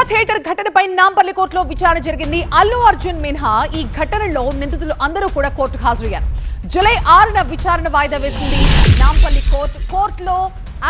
Theatre ఘటనపై నాంపల్లి కోర్టులో విచారణ జరిగింది. అల్లు అర్జున్ మినహా ఈ ఘటనలో నిందితులు అందరూ కూడా కోర్టుకు హాజరయ్యారు. జూలై 6న విచారణ వాయిదా వేసింది నాంపల్లి కోర్టులో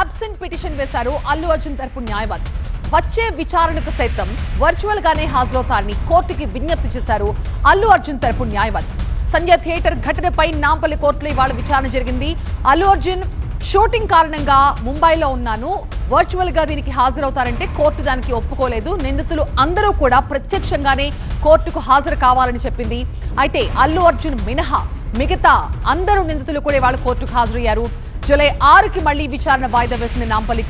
అబ్సెంట్ పిటిషన్ వేశారు అల్లు అర్జున్ తరపు న్యాయవాది. వచ్చే విచారణకు సైతం వర్చువల్ గానే హాజరవుతారని కోర్టుకి విజ్ఞప్తి చేశారు అల్లు అర్జున్ తరపు న్యాయవాది. సంధ్య థియేటర్ ఘటనపై నాంపల్లి కోర్టులో ఇవాళ విచారణ జరిగింది. అల్లు అర్జున్ షూటింగ్ కారణంగా ముంబైలో ఉన్నాను, వర్చువల్ గా దీనికి హాజరవుతారంటే కోర్టు దానికి ఒప్పుకోలేదు. నిందితులు అందరూ కూడా ప్రత్యక్షంగానే కోర్టుకు హాజరు కావాలని చెప్పింది. అయితే అల్లు అర్జున్ మినహా మిగతా అందరూ నిందితులు కూడా ఇవాళ కోర్టుకు హాజరయ్యారు. జూలై 6కి మళ్లీ విచారణ వాయిదా వేసింది నాంపల్లి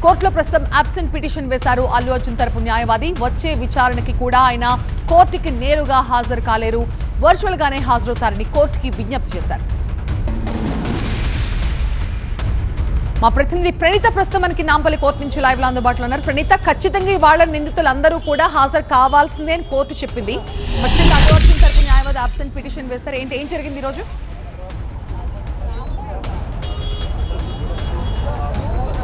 కోర్టులో ప్రస్తుతం అబ్సెంట్ పిటిషన్ వేశారు అల్లు అర్జున్ తరపు న్యాయవాది. వచ్చే విచారణకి కూడా ఆయన కోర్టుకి నేరుగా హాజరు కాలేరు, వర్చువల్ గానే హాజరవుతారని కోర్టుకి విజ్ఞప్తి చేశారు. మా ప్రతినిధి ప్రణీత ప్రస్తుతం మనకి నాంపల్లి కోర్టు నుంచి లైవ్ లో అందుబాటులో ఉన్నారు. ప్రణీత, ఖచ్చితంగా ఇవాళ నిందితులందరూ కూడా హాజరు కావాల్సిందే అని కోర్టు చెప్పింది. ఖచ్చితంగా అల్లు అర్జున్ తరపు న్యాయవాది అబ్సెంట్ పిటిషన్ వేస్తారు. ఏం జరిగింది ఈ రోజు?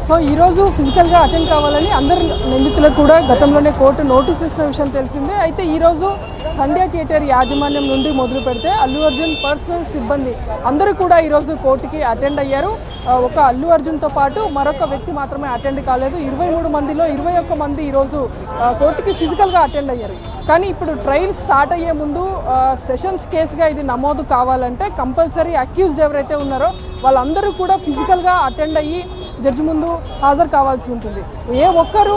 సో ఈరోజు ఫిజికల్గా అటెండ్ కావాలని అందరు నిందితులకు కూడా గతంలోనే కోర్టు నోటీసులు ఇచ్చిన విషయం తెలిసిందే. అయితే ఈరోజు సంధ్య థియేటర్ యాజమాన్యం నుండి మొదలు పెడితే అల్లు అర్జున్ పర్సనల్ సిబ్బంది అందరూ కూడా ఈరోజు కోర్టుకి అటెండ్ అయ్యారు. ఒక అల్లు అర్జున్తో పాటు మరొక వ్యక్తి మాత్రమే అటెండ్ కాలేదు. 23 మందిలో 21 మంది ఈరోజు కోర్టుకి ఫిజికల్గా అటెండ్ అయ్యారు. కానీ ఇప్పుడు ట్రయల్ స్టార్ట్ అయ్యే ముందు సెషన్స్ కేసుగా ఇది నమోదు కావాలంటే కంపల్సరీ అక్యూజ్డ్ ఎవరైతే ఉన్నారో వాళ్ళందరూ కూడా ఫిజికల్గా అటెండ్ అయ్యి జడ్జి ముందు హాజరు కావాల్సి ఉంటుంది. ఏ ఒక్కరు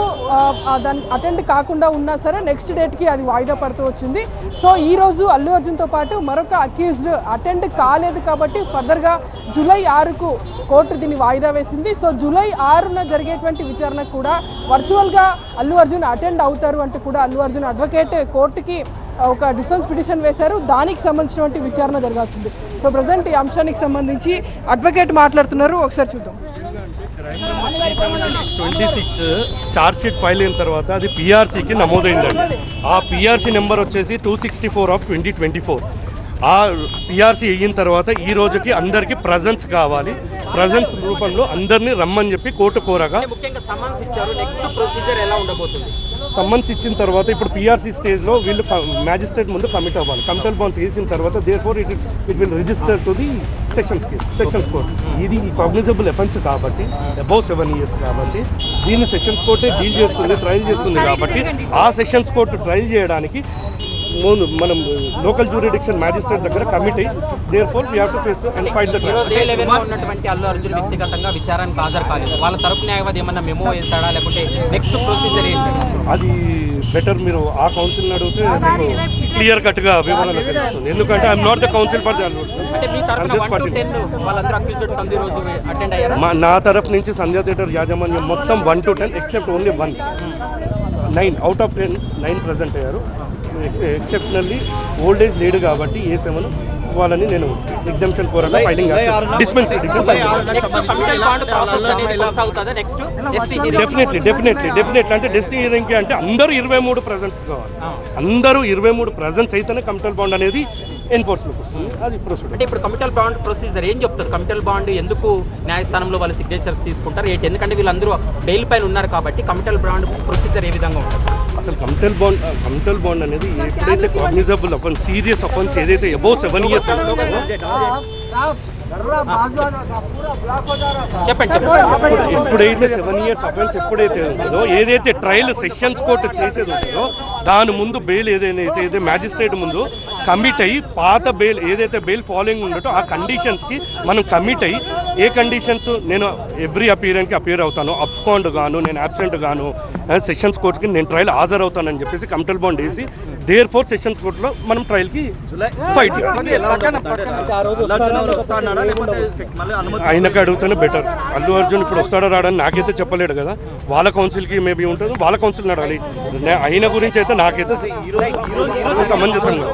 దానికి అటెండ్ కాకుండా ఉన్నా సరే నెక్స్ట్ డేట్కి అది వాయిదా పడుతూ వచ్చింది. సో ఈరోజు అల్లు అర్జున్తో పాటు మరొక అక్యూజ్డ్ అటెండ్ కాలేదు కాబట్టి ఫర్దర్గా జూలై 6కు కోర్టు దీన్ని వాయిదా వేసింది. సో జూలై 6న జరిగేటువంటి విచారణ కూడా వర్చువల్గా అల్లు అర్జున్ అటెండ్ అవుతారు అంటూ కూడా అల్లు అర్జున్ అడ్వకేట్ కోర్టుకి ఒక డిస్పెన్స్ పిటిషన్ వేశారు. దానికి సంబంధించినటువంటి విచారణ జరగాల్సింది. సో ప్రజెంట్ ఈ అంశానికి సంబంధించి అడ్వకేట్ మాట్లాడుతున్నారు, ఒకసారి చూద్దాం. 26 ఛార్జ్ షీట్ ఫైల్ అయిన తర్వాత అది పిఆర్సీకి నమోదైందండి. ఆ పిఆర్సీ నెంబర్ వచ్చేసి 264/2024. ఆ పిఆర్సీ అయిన తర్వాత ఈ రోజుకి అందరికీ ప్రజెన్స్ కావాలి. ప్రజెన్స్ రూపంలో అందరినీ రమ్మని చెప్పి కోర్టు కోరగా సమ్మన్స్ ఇచ్చిన తర్వాత ఇప్పుడు పిఆర్సీ స్టేజ్లో వీళ్ళు మ్యాజిస్ట్రేట్ ముందు కమిట్ అవ్వాలి. కమిటల్ బాండ్స్ వేసిన తర్వాత therefore it will register to the sessions court. ఇది కాగ్నిజబుల్ అఫెన్స్ కాబట్టి అబౌవ్ 7 years కాబట్టి దీన్ని సెషన్స్ కోర్టే డీల్ చేస్తుంది, ట్రయల్ చేస్తుంది. కాబట్టి ఆ సెషన్స్ కోర్టు ట్రయల్ చేయడానికి మనం లోకల్ జ్యూరిడిక్షన్ మ్యాజిస్ట్రేట్ దగ్గర కమిట్ అయ్యి therefore we have to face and fight the trial. ఉన్నటువంటి అల్లు అర్జున్ వ్యక్తిగతంగా విచారణకు హాజరు కాలేదు. వాళ్ళ తరపు న్యాయవాది ఏమన్నా మెమో వేస్తాడా, లేకుంటే నెక్స్ట్ ప్రొసీజర్ ఏంటి? అది బెటర్ మీరు ఆ కౌన్సిల్ని అడిగితే మీకు క్లియర్ కట్గా వివరణ తెలుస్తుంది. ఎందుకంటే I'm not the council for the Allu Arjun. నా తరఫు నుంచి సంధ్య థియేటర్ యాజమాన్యం మొత్తం 1 to 10 except only 1 9 out of 10 9 present అయ్యారు. ఎక్సెప్షనల్లీ ఓల్డ్ ఏజ్ లేడు కాబట్టి A7 వాళ్ళని నేను ఎగ్జామ్షన్ కోరగా ఫైలింగ్ డెఫినెట్లీ అంటే డెస్టినీ హియరింగ్కి అంటే అందరూ 23 ప్రజెంట్స్ కావాలి. అందరూ 23 ప్రజెంట్స్ అయితేనే కమిటల్ బాండ్ అనేది ఎన్ఫోర్స్మెంట్ వస్తుంది. అది ప్రొసీజర్. అంటే ఇప్పుడు కమిటల్ బాండ్ ప్రొసీజర్ ఏం చెప్తారు? కమిటల్ బాండ్ ఎందుకు న్యాయస్థానంలో వాళ్ళు సిగ్నేచర్స్ తీసుకుంటారు ఏంటి? ఎందుకంటే వీళ్ళందరూ బెయిల్ పైన ఉన్నారు కాబట్టి కమిటల్ బాండ్ ప్రొసీజర్ ఏ విధంగా ఉంటుంది? అసలు కమిటల్ బాండ్ అనేది ఎప్పుడైతే కాగ్నిజబుల్ అఫెన్స్, సీరియస్ అఫెన్స్ ఏదైతే అబౌవ్ 7 years చెప్పండి. ఎప్పుడైతే 7 years అఫెన్స్ ఎప్పుడైతే ఉంటుందో, ఏదైతే ట్రయల్ సెషన్స్ కోర్టు చేసేది ఉంటుందో దాని ముందు బెయిల్ ఏదైతే మ్యాజిస్ట్రేట్ ముందు కమిట్ అయ్యి పాత బెయిల్ ఏదైతే బెయిల్ ఫాలోయింగ్ ఉండటో ఆ కండిషన్స్కి మనం కమిట్ అయ్యి ఏ కండిషన్స్ నేను ఎవ్రీ అపీరెన్స్కి అపీర్ అవుతాను, అబ్స్కాండ్ గాను, నేను అబ్సెంట్ గాను, సెషన్స్ కోర్టుకి నేను ట్రయల్ హాజరవుతానని చెప్పేసి కమిటల్ బాండ్ వేసి దేర్ఫోర్ సెషన్స్ కోర్టులో మనం ట్రయల్కి ఫైట్ ఆయనకి అడుగుతూనే బెటర్. అల్లు అర్జున్ ఇప్పుడు వస్తాడో రాడని నాకైతే చెప్పలేడు కదా, వాళ్ళ కౌన్సిల్కి మేబీ ఉంటుంది, వాళ్ళ కౌన్సిల్ని అడగాలి. ఆయన గురించి అయితే నాకైతే సమంజసంగా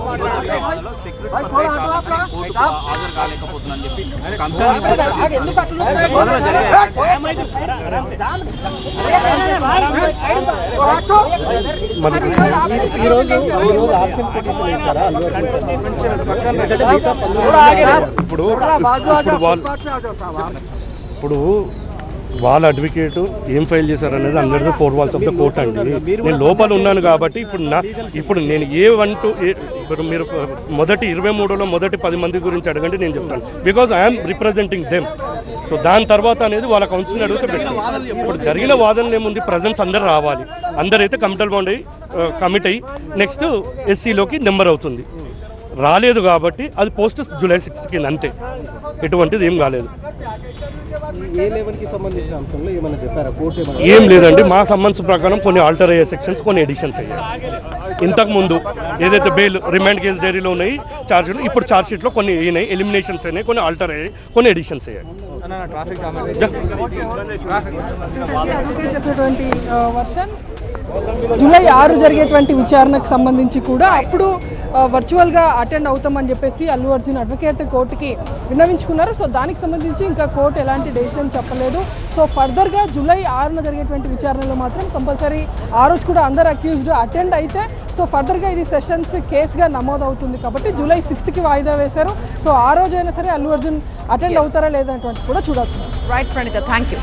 ఇప్పుడు వాళ్ళ అడ్వకేట్ ఏం ఫైల్ చేశారు అనేది అందరిది 4 walls ఆఫ్ ద కోర్ట్ అండి. నేను లోపల ఉన్నాను కాబట్టి ఇప్పుడు నేను ఇప్పుడు మీరు మొదటి 23లో మొదటి 10 మంది గురించి అడగండి, నేను చెప్తాను. Because I'm representing them. So దాని తర్వాత అనేది వాళ్ళ కౌన్సిలింగ్ అడిగితే బెస్ట్. ఇప్పుడు జరిగిన వాదనలు ఏముంది, ప్రజెన్స్ అందరు రావాలి, అందరైతే కమిటల్ బాండ్ అయ్యి కమిట్ అయ్యి నెక్స్ట్ ఎస్సీలోకి నెంబర్ అవుతుంది. రాలేదు కాబట్టి అది పోస్ట్ July 6 కింద, అంతే, ఎటువంటిది ఏం కాలేదు. ఏం లేదండి, మా సంబంధం ప్రకారం కొన్ని ఆల్టర్ అయ్యే సెక్షన్స్, కొన్ని ఎడిషన్స్ అయ్యాయి. ఇంతకుముందు ఏదైతే బెయిల్ రిమాండ్ కేసు డైరీలో ఉన్నాయి ఛార్జ్షీట్లు, ఇప్పుడు ఛార్జ్షీట్లో కొన్ని అయినాయి, ఎలిమినేషన్స్ అయినాయి, కొన్ని ఆల్టర్ అయ్యాయి, కొన్ని ఎడిషన్స్ అయ్యాయి. చెప్పినటువంటి వర్షన్ జూలై 6 జరిగేటువంటి విచారణకు సంబంధించి కూడా అప్పుడు వర్చువల్గా అటెండ్ అవుతామని చెప్పేసి అల్లు అర్జున్ అడ్వకేట్ కోర్టుకి విన్నవించుకున్నారు. సో దానికి సంబంధించి ఇంకా కోర్టు ఎలాంటి డెసిషన్ చెప్పలేదు. సో ఫర్దర్గా జూలై 6న జరిగేటువంటి విచారణలో మాత్రం కంపల్సరీ ఆ రోజు కూడా అందరు అక్యూజ్డ్ అటెండ్ అయితే సో ఫర్దర్గా ఇది సెషన్స్ కేసుగా నమోదు అవుతుంది కాబట్టి July 6కి వాయిదా వేశారు. సో ఆ రోజైనా సరే అల్లు అర్జున్ అటెండ్ అవుతారా లేదనేటువంటి కూడా చూడాల్సింది. Right Praneetha, thank you.